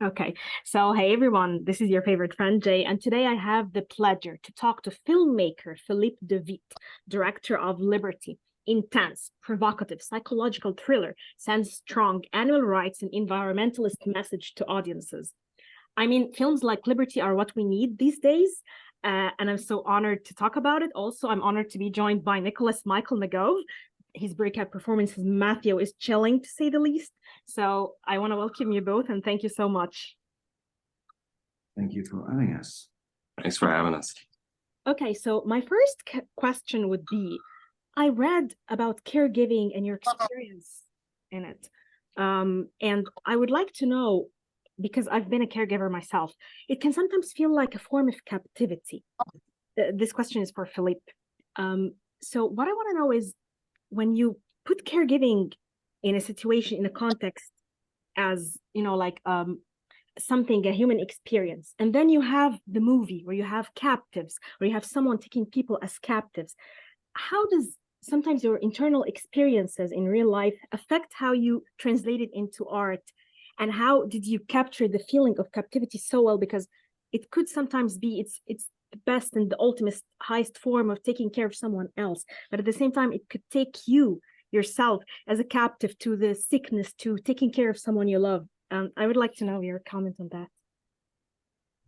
Okay, so hey everyone, this is your favorite friend Jay, and today I have the pleasure to talk to filmmaker Philippe De Witte, director of Liberty, intense, provocative, psychological thriller, sends strong animal rights and environmentalist message to audiences. I mean, films like Liberty are what we need these days, and I'm so honored to talk about it. Also, I'm honored to be joined by Nicholas Michael McGovern. His breakout performance as Matthew is chilling, to say the least. So I want to welcome you both and thank you so much. Thank you for having us. Thanks for having us. Okay, so my first question would be, I read about caregiving and your experience in it. And I would like to know, because I've been a caregiver myself, it can sometimes feel like a form of captivity. This question is for Philippe. So what I want to know is, when you put caregiving in a situation, in a context, as like something, a human experience, and then you have the movie where you have captives, where you have someone taking people as captives, how does sometimes your internal experiences in real life affect how you translate it into art, and how did you capture the feeling of captivity so well? Because it could sometimes be it's the best and the ultimate highest form of taking care of someone else, but at the same time it could take you yourself as a captive to the sickness, to taking care of someone you love. I would like to know your comment on that.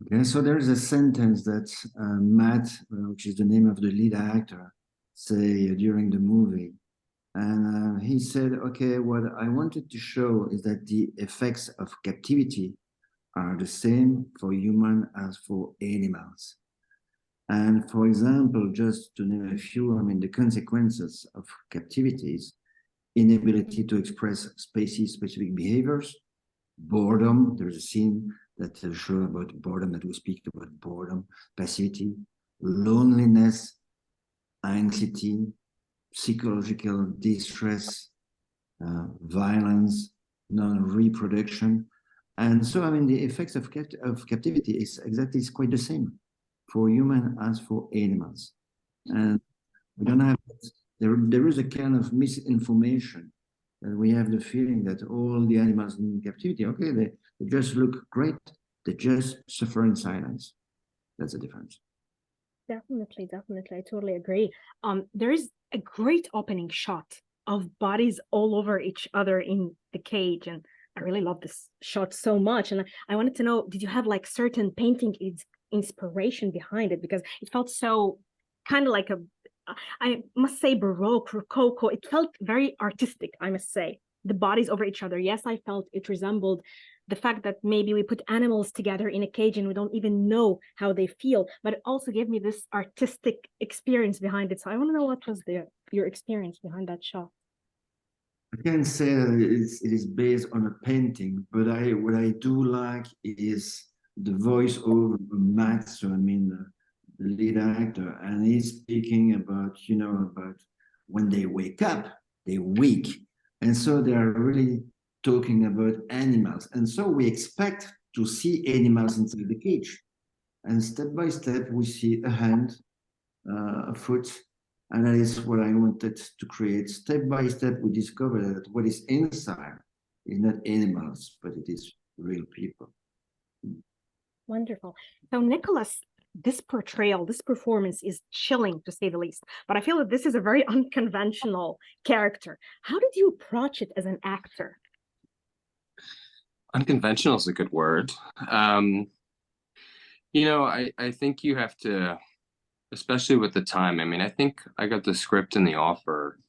Okay, so there's a sentence that Matt, which is the name of the lead actor, say during the movie. And he said, okay, what I wanted to show is that the effects of captivity are the same for human as for animals. And for example, just to name a few, I mean, the consequences of captivities, inability to express species-specific behaviors, boredom. There's a scene that shows about boredom, that we speak about boredom, passivity, loneliness, anxiety, psychological distress, violence, non-reproduction. And so, I mean, the effects of captivity is quite the same for human as for animals. And we don't have, there is a kind of misinformation. And we have the feeling that all the animals in captivity, okay, they just look great. They just suffer in silence. That's the difference. Definitely. I totally agree. There is a great opening shot of bodies all over each other in the cage, and I really love this shot so much. And I wanted to know, did you have like certain painting inspiration behind it? Because it felt so kind of like I must say, Baroque, Rococo. It felt very artistic, I must say. The bodies over each other. Yes, I felt it resembled the fact that maybe we put animals together in a cage and we don't even know how they feel, but it also gave me this artistic experience behind it. So I want to know, what was your experience behind that shot? I can't say that it is based on a painting, but what I do like is the voiceover of Matt, so I mean the lead actor, and he's speaking about, about when they wake up, they're weak. And so they are really talking about animals. And so we expect to see animals inside the cage. And step by step, we see a hand, a foot, and that is what I wanted to create. Step by step, we discover that what is inside is not animals, but it is real people. Wonderful. So Nicholas, this portrayal, this performance is chilling, to say the least, but I feel that this is a very unconventional character. How did you approach it as an actor? Unconventional is a good word. I think you have to, especially with the time. I mean, I think I got the script and the offer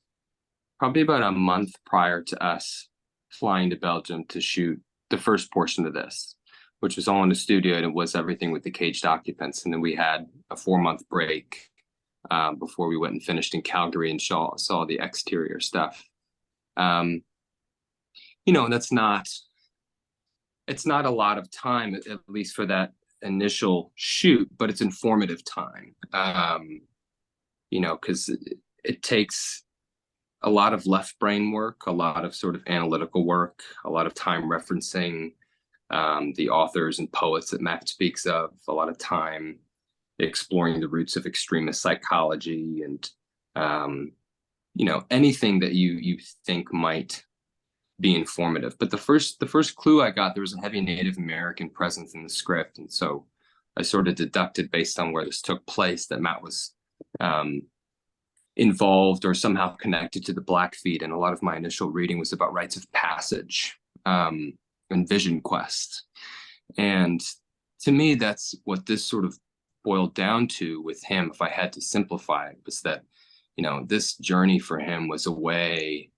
probably about a month prior to us flying to Belgium to shoot the first portion of this, which was all in the studio, and it was everything with the caged occupants. And then we had a 4-month break before we went and finished in Calgary and saw the exterior stuff. It's not a lot of time, at least for that initial shoot, but it's informative time, because it takes a lot of left brain work, a lot of sort of analytical work, a lot of time referencing the authors and poets that Matt speaks of, a lot of time exploring the roots of extremist psychology and, anything that you think might be informative. But the first clue I got, there was a heavy Native American presence in the script, and so I sort of deducted based on where this took place that Matt was involved or somehow connected to the Blackfeet. And a lot of my initial reading was about rites of passage and vision quest. And to me, that's what this sort of boiled down to with him. If I had to simplify it, was that, you know, this journey for him was a way,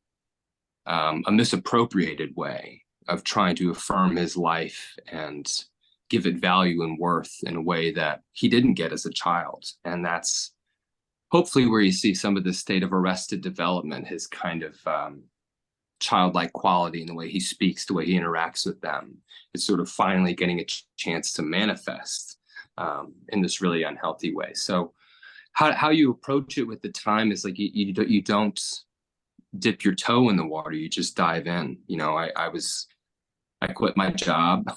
a misappropriated way of trying to affirm his life and give it value and worth in a way that he didn't get as a child. And that's hopefully where you see some of the state of arrested development, his kind of childlike quality in the way he speaks, the way he interacts with them. It's sort of finally getting a chance to manifest in this really unhealthy way. So how you approach it with the time is like you don't dip your toe in the water, you just dive in. You know, I quit my job.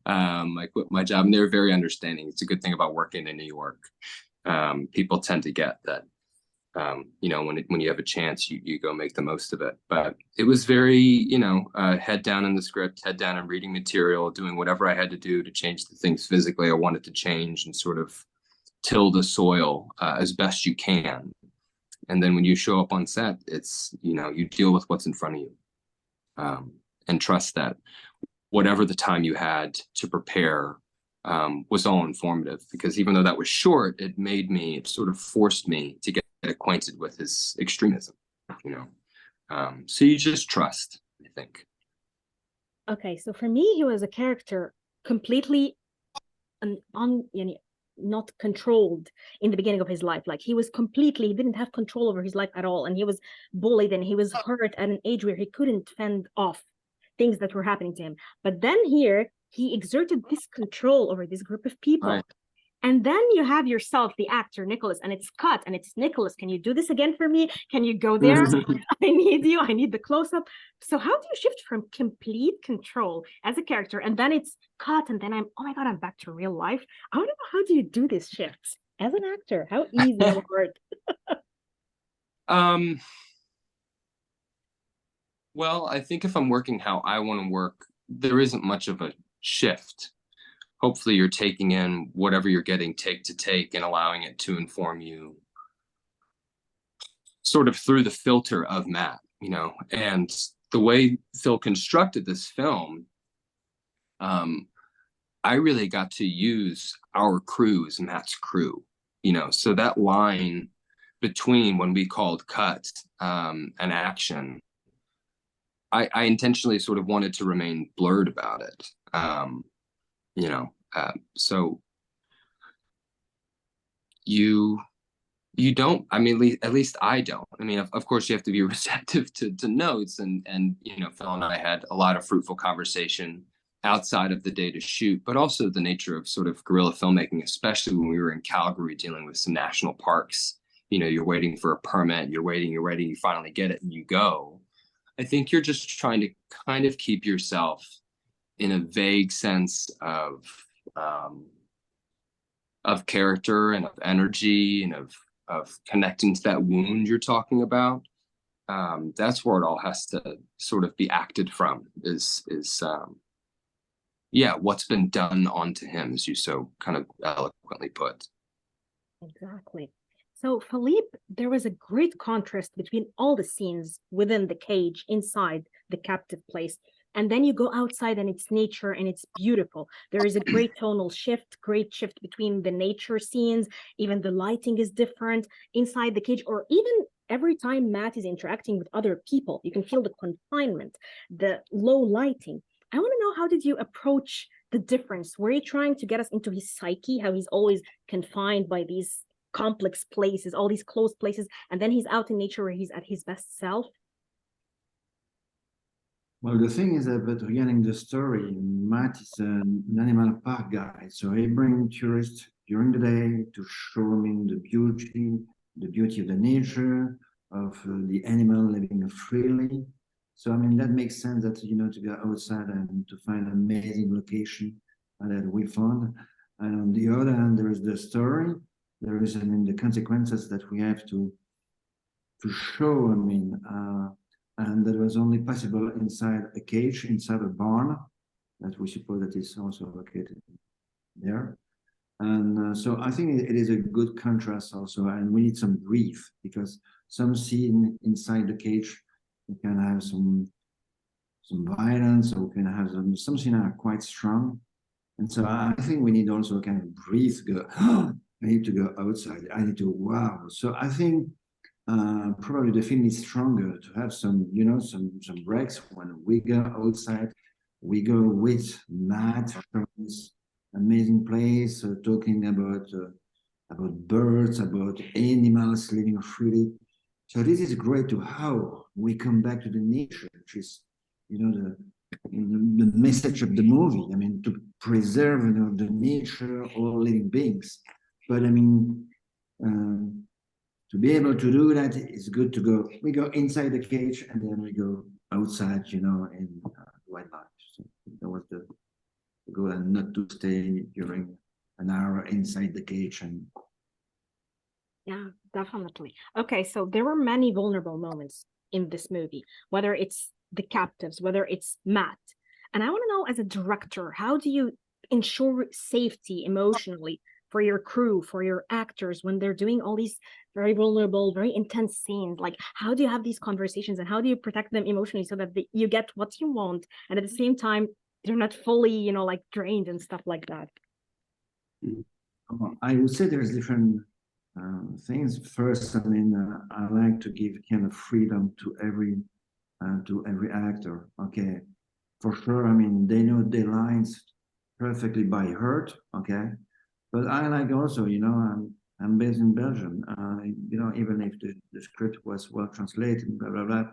I quit my job, and they're very understanding. It's a good thing about working in New York. People tend to get that, you know, when you have a chance, you go make the most of it. But it was very, you know, head down in the script, head down and reading material, doing whatever I had to do to change the things physically I wanted to change, and sort of till the soil as best you can. And then when you show up on set, it's, you know, you deal with what's in front of you. And trust that whatever the time you had to prepare was all informative, because even though that was short, it sort of forced me to get acquainted with his extremism, you know. So you just trust, I think. Okay, so for me, he was a character completely not controlled in the beginning of his life. Like he didn't have control over his life at all, and he was bullied and he was hurt at an age where he couldn't fend off things that were happening to him. But then here he exerted this control over this group of people. Right. And then you have yourself, the actor, Nicholas, and it's cut, and it's, Nicholas, can you do this again for me? Can you go there? I need you. I need the close-up. So how do you shift from complete control as a character, and then it's cut, and then oh my God, I'm back to real life? I don't know, how do you do these shifts as an actor? How easy or hard? Well, I think if I'm working how I want to work, there isn't much of a shift. Hopefully you're taking in whatever you're getting take to take and allowing it to inform you sort of through the filter of Matt, you know. And the way Phil constructed this film, I really got to use our crew as Matt's crew, you know. So that line between when we called cut and action, I intentionally sort of wanted to remain blurred about it. You know, so you don't, I mean, at least I don't. I mean, of course you have to be receptive to notes, and you know, Phil and I had a lot of fruitful conversation outside of the day to shoot, but also the nature of sort of guerrilla filmmaking, especially when we were in Calgary dealing with some national parks. You know, you're waiting for a permit, you're waiting, you finally get it and you go. I think you're just trying to kind of keep yourself in a vague sense of character and of energy and of connecting to that wound you're talking about. That's where it all has to sort of be acted from, is yeah, what's been done onto him, as you so kind of eloquently put. Exactly. So Philippe, there was a great contrast between all the scenes within the cage, inside the captive place, and then you go outside and it's nature and it's beautiful. There is a great tonal shift, great shift between the nature scenes. Even the lighting is different inside the cage, or even every time Matt is interacting with other people, you can feel the confinement, the low lighting. I want to know, how did you approach the difference? Were you trying to get us into his psyche, how he's always confined by these complex places, all these closed places, and then he's out in nature where he's at his best self? Well, the thing is that, but regarding the story, Matt is an animal park guy, so he brings tourists during the day to show him the beauty of the nature, of the animal living freely. So, I mean, that makes sense that, you know, to go outside and to find an amazing location that we found. And on the other hand, there is the story. There is, I mean, the consequences that we have to show. I mean, and that was only possible inside a cage, inside a barn that we suppose that is also located there. And so I think it is a good contrast also, and we need some grief because some scene inside the cage we can have some violence, or we can have some scene are quite strong, and so I think we need also kind of breathe. Go, oh, I need to go outside. I need to wow. So I think probably the film is stronger to have some, you know, some breaks when we go outside. We go with Matt from this amazing place, talking about birds, about animals living freely. So this is great to how we come back to the nature, which is, you know, the message of the movie. I mean, to preserve, you know, the nature, all living beings. But I mean, to be able to do that, it's good to go. We go inside the cage and then we go outside, you know, in wildlife. So that was the goal, and not to stay during an hour inside the cage. And Yeah, definitely. Okay, so there were many vulnerable moments in this movie, whether it's the captives, whether it's Matt. And I want to know, as a director, how do you ensure safety emotionally for your crew, for your actors when they're doing all these very vulnerable, very intense scenes? Like, how do you have these conversations and how do you protect them emotionally so that you get what you want and at the same time they're not fully, you know, like drained and stuff like that? I would say there's different things. First, I mean, I like to give kind of freedom to every actor. Okay, for sure. I mean, they know their lines perfectly by heart. Okay, but I like also, you know, I'm based in Belgium. You know, even if the script was well translated, blah blah blah.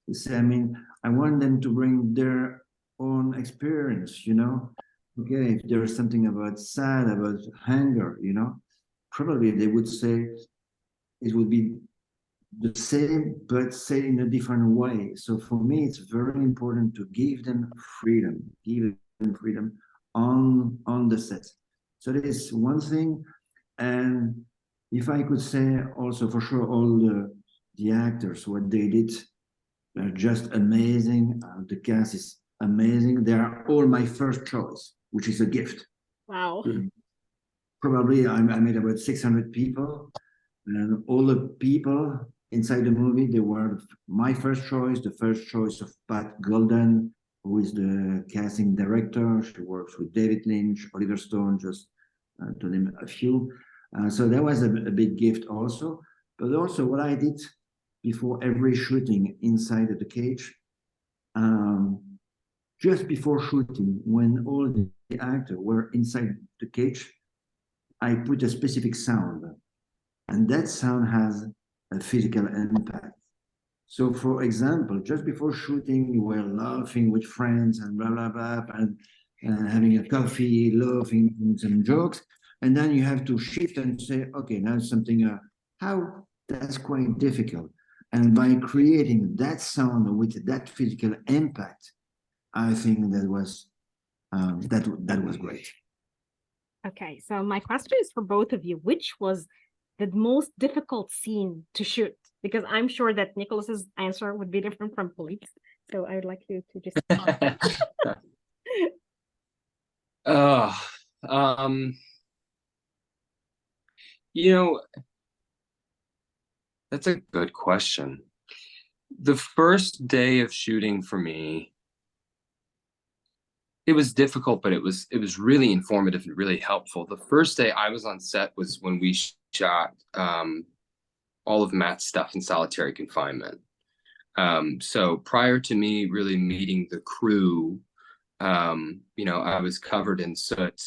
You say, I mean, I want them to bring their own experience. You know, okay, if there is something about sad, about anger, you know, probably they would say it would be the same, but say in a different way. So for me, it's very important to give them freedom on the set. So that is one thing. And if I could say also for sure, all the actors, what they did, are just amazing. The cast is amazing. They are all my first choice, which is a gift. Wow. Probably I made about 600 people, and all the people inside the movie, they were my first choice, the first choice of Pat Golden, who is the casting director. She works with David Lynch, Oliver Stone, just to name a few. So that was a big gift also. But also what I did before every shooting inside the cage, just before shooting, when all the actors were inside the cage, I put a specific sound, and that sound has a physical impact. So, for example, just before shooting, you were laughing with friends and blah blah blah, and having a coffee, laughing, some jokes, and then you have to shift and say, okay, now something. How that's quite difficult, and by creating that sound with that physical impact, I think that was that was great. Okay, so my question is for both of you. Which was the most difficult scene to shoot? Because I'm sure that Nicholas's answer would be different from Philippe's. So I would like you to just Oh, um, you know, that's a good question. The first day of shooting for me, it was difficult, but it was really informative and really helpful. The first day I was on set was when we shot all of Matt's stuff in solitary confinement. So prior to me really meeting the crew, you know, I was covered in soot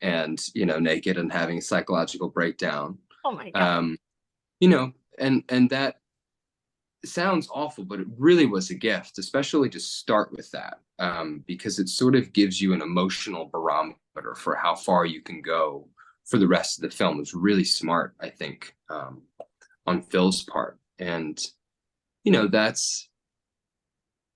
and, you know, naked and having a psychological breakdown. oh my God. You know, and that sounds awful, but it really was a gift, especially to start with that, because it sort of gives you an emotional barometer for how far you can go for the rest of the film. It's really smart, I think, on Phil's part. And, you know, that's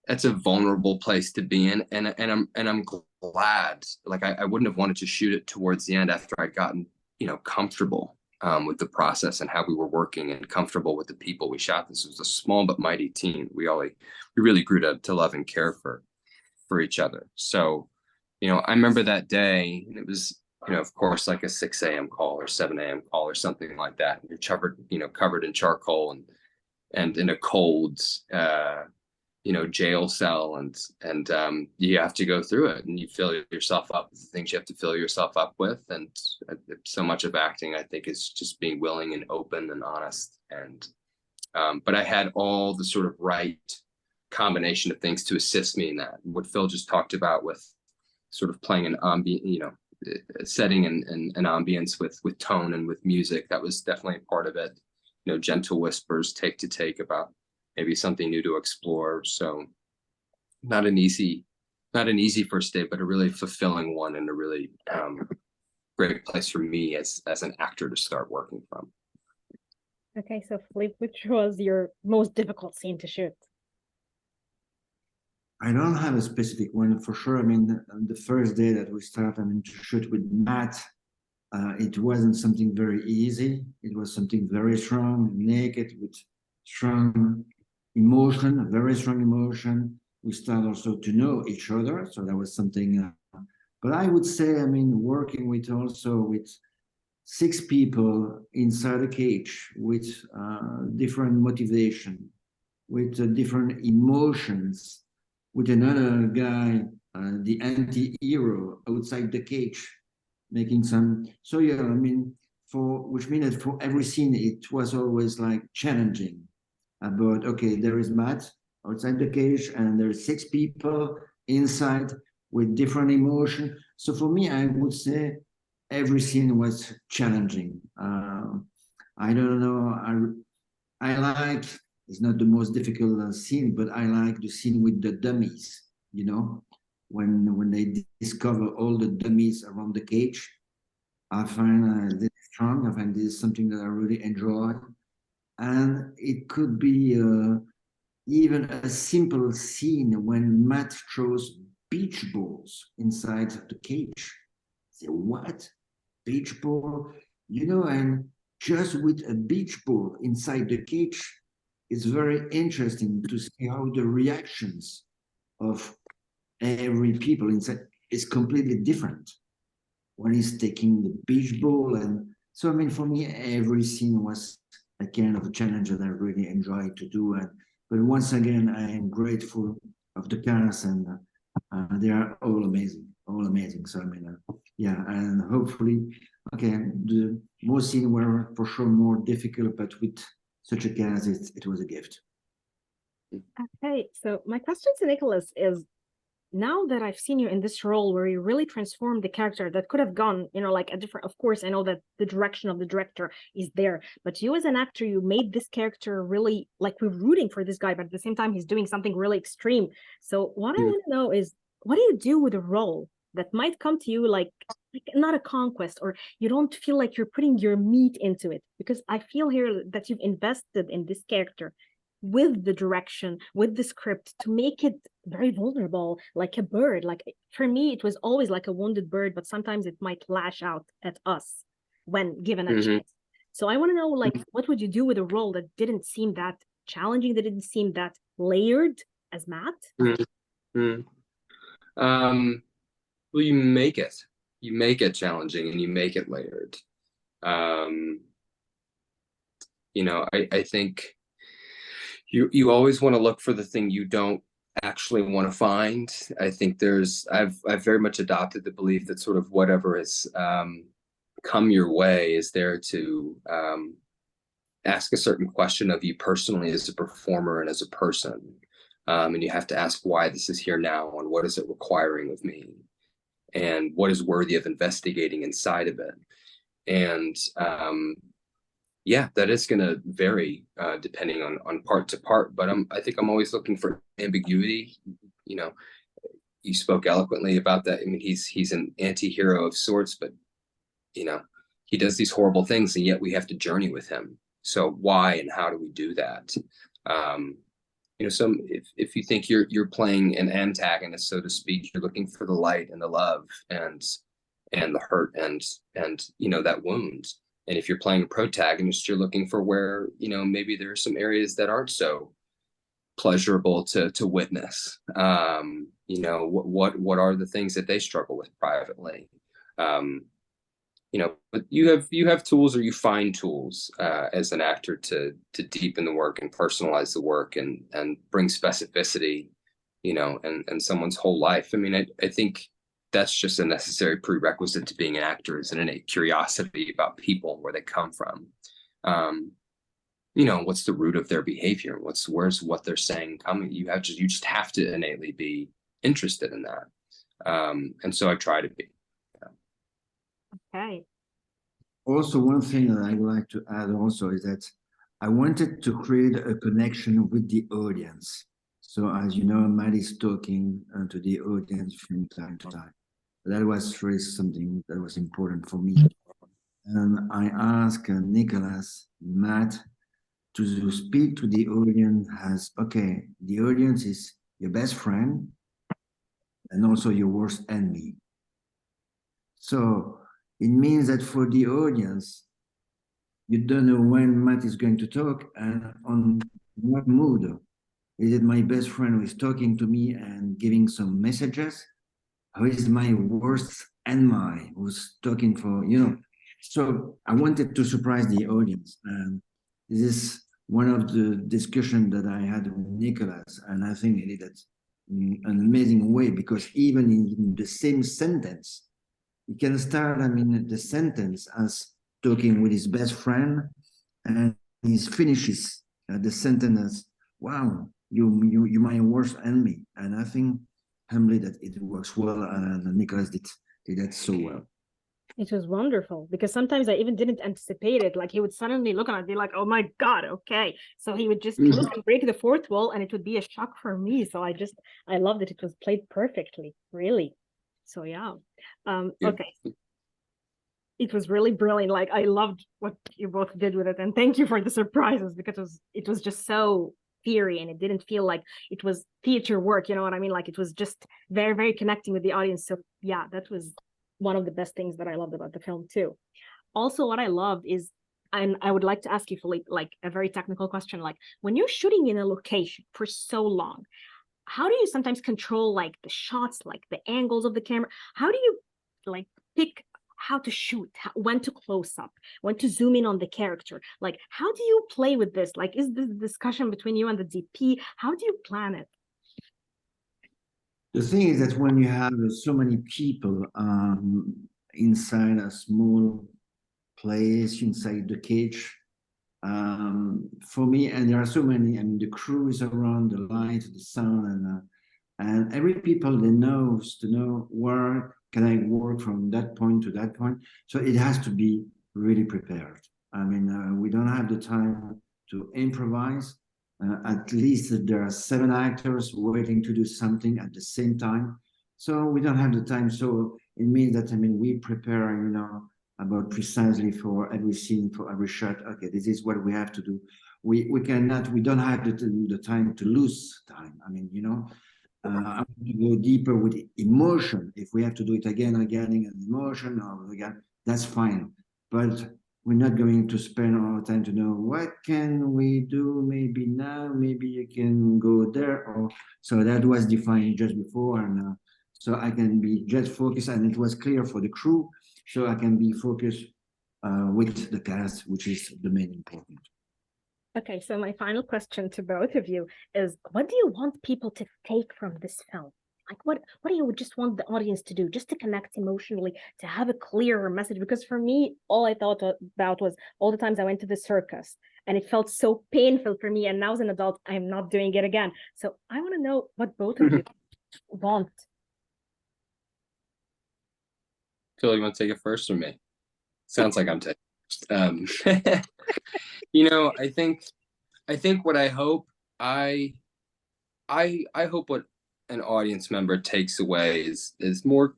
a vulnerable place to be in. And I'm glad, like I wouldn't have wanted to shoot it towards the end after I'd gotten, you know, comfortable. with the process and how we were working and comfortable with the people we shot. This was a small but mighty team. We really grew to love and care for each other. So, I remember that day, and it was, of course, like a 6 a.m. call or 7 a.m. call or something like that. You're covered in charcoal and in a cold, jail cell, and you have to go through it, and you fill yourself up with the things you have to fill yourself up with. And so much of acting, I think, is just being willing and open and honest. And but I had all the sort of right combination of things to assist me in that. What Phil just talked about with sort of playing an ambient, setting and an ambience with tone and with music, that was definitely a part of it. Gentle whispers, take to take, about maybe something new to explore. So not an easy first day, but a really fulfilling one, and a really great place for me as an actor to start working from. Okay, so Philippe, which was your most difficult scene to shoot? I don't have a specific one for sure. I mean, the first day that we start, to shoot with Matt, it wasn't something very easy. It was something very strong, naked, with strong emotion, very strong emotion. We start also to know each other, so that was something. But I would say, working with 6 people inside a cage with different motivation, with different emotions, with another guy, the anti-hero outside the cage, making some. So yeah, which means that for every scene, it was always like challenging. About, okay, there is Matt outside the cage, and there's 6 people inside with different emotion. So for me, I would say every scene was challenging. I don't know. I like, it's not the most difficult scene, but I like the scene with the dummies, when they discover all the dummies around the cage. I find this strong. I find this is something that I really enjoy. And it could be even a simple scene when Matt throws beach balls inside the cage. Say, what? Beach ball? And just with a beach ball inside the cage, it's very interesting to see how the reactions of every people inside is completely different when he's taking the beach ball. And so, for me, every scene was a kind of a challenge that I really enjoyed to do. But once again, I am grateful of the cast, and they are all amazing. So, yeah, and hopefully, okay, the most scenes were for sure more difficult, but with such a cast, it was a gift. Okay, so my question to Nicholas is, now that I've seen you in this role where you really transformed the character that could have gone, like a different, of course, I know that the direction of the director is there, but you as an actor, you made this character really, like, we're rooting for this guy, but at the same time, he's doing something really extreme. So what I want to know is, what do you do with a role that might come to you like not a conquest, or you don't feel like you're putting your meat into it? Because I feel here that you've invested in this character with the direction, with the script, to make it very vulnerable, like a bird. Like, for me, it was always like a wounded bird, but sometimes it might lash out at us when given a chance. So I want to know, like, what would you do with a role that didn't seem that challenging, that didn't seem that layered as Matt? Well, you make it challenging, and you make it layered. I think you always want to look for the thing you don't actually want to find. I think I've very much adopted the belief that sort of whatever has come your way is there to ask a certain question of you personally as a performer and as a person. And you have to ask why this is here now, and what is it requiring of me, and what is worthy of investigating inside of it. And yeah, that is going to vary depending on part to part. But I think I'm always looking for ambiguity. You spoke eloquently about that. He's an anti-hero of sorts, but he does these horrible things, and yet we have to journey with him. So why and how do we do that? If you think you're playing an antagonist, so to speak, you're looking for the light and the love and the hurt and that wound. And if you're playing a protagonist, you're looking for where, maybe there are some areas that aren't so pleasurable to witness. What are the things that they struggle with privately? But you have tools, or you find tools as an actor to deepen the work and personalize the work and bring specificity, and someone's whole life. I mean, I think that's just a necessary prerequisite to being an actor, is an innate curiosity about people, where they come from. What's the root of their behavior? Where's what they're saying coming? You just have to innately be interested in that. And so I try to be. Okay. Also, one thing that I'd like to add also is that I wanted to create a connection with the audience. So as you know, Matt is talking to the audience from time to time. That was really something that was important for me. And I asked Nicholas, Matt, to speak to the audience as, okay, the audience is your best friend and also your worst enemy. So it means that for the audience, you don't know when Matt is going to talk and on what mood. Is it my best friend who is talking to me and giving some messages? Or is it my worst enemy who's talking for, So I wanted to surprise the audience. And this is one of the discussions that I had with Nicholas. And I think he did it in an amazing way, because even in the same sentence, you can start, the sentence as talking with his best friend, and he finishes the sentence as, wow, you my worst enemy. And I think humbly that it works well, and Nicholas did that so well. It was wonderful, because sometimes I even didn't anticipate it. Like, he would suddenly look and I'd be like, oh my God, okay. So he would just look and break the fourth wall, and it would be a shock for me. So I loved it. It was played perfectly, really. So yeah. Okay. It was really brilliant. Like, I loved what you both did with it. And thank you for the surprises, because it was just so theory, and it didn't feel like it was theater work. You know what I mean? Like, it was just very, very connecting with the audience. So yeah, that was one of the best things that I loved about the film too. Also, what I loved is, and I would like to ask you, Philippe, like a very technical question, like when you're shooting in a location for so long, how do you sometimes control like the shots, like the angles of the camera? How do you like pick how to shoot, when to close up, when to zoom in on the character? Like, how do you play with this? Like, is this a discussion between you and the DP? How do you plan it? The thing is that when you have so many people inside a small place, inside the cage, for me, and there are so many, the crew is around, the light, the sound, and every people, they knows to know where can I work from that point to that point. So it has to be really prepared. We don't have the time to improvise. At least there are 7 actors waiting to do something at the same time. So we don't have the time. So it means that, we prepare, about precisely for every scene, for every shot. Okay, this is what we have to do. We don't have the time to lose time. I want to go deeper with emotion. If we have to do it again and again and emotion, or again, that's fine. But we're not going to spend our time to know what can we do. Maybe now, maybe you can go there. Or so that was defined just before, and so I can be just focused, and it was clear for the crew. So I can be focused with the cast, which is the main important. Okay, so my final question to both of you is, what do you want people to take from this film? Like, what do you just want the audience to do, just to connect emotionally, to have a clearer message? Because for me, all I thought about was all the times I went to the circus, and it felt so painful for me. And now as an adult, I'm not doing it again. So I want to know what both of you want. Phil, you want to take it first, or me? Sounds like I'm taking it. I think what I hope what an audience member takes away is more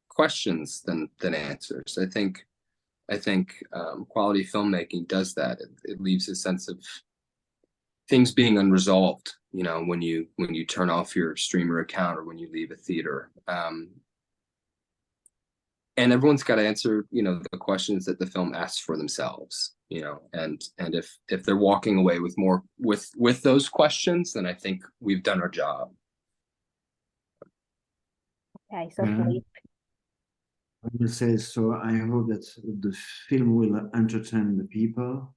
questions than answers. I think quality filmmaking does that. It leaves a sense of things being unresolved, when you turn off your streamer account or when you leave a theater. and everyone's got to answer, you know, the questions that the film asks for themselves, you know, and if they're walking away with more with those questions, then I think we've done our job. Okay, so Yeah. Philippe. I will say, so I hope that the film will entertain the people,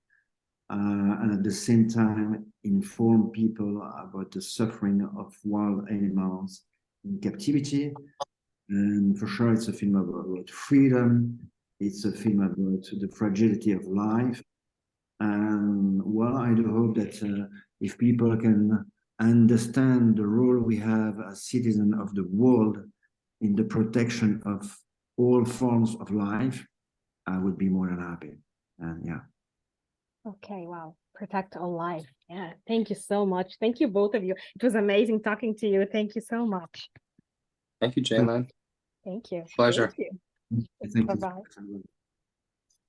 and at the same time inform people about the suffering of wild animals in captivity. And for sure, it's a film about freedom. It's a film about the fragility of life. And well, I do hope that if people can understand the role we have as citizens of the world in the protection of all forms of life, I would be more than happy. And yeah. Okay, wow. Protect all life. Yeah, thank you so much. Thank you, both of you. It was amazing talking to you. Thank you so much. Thank you, Jaylan. Thank you. Pleasure. Thank you. Thank you. Bye-bye.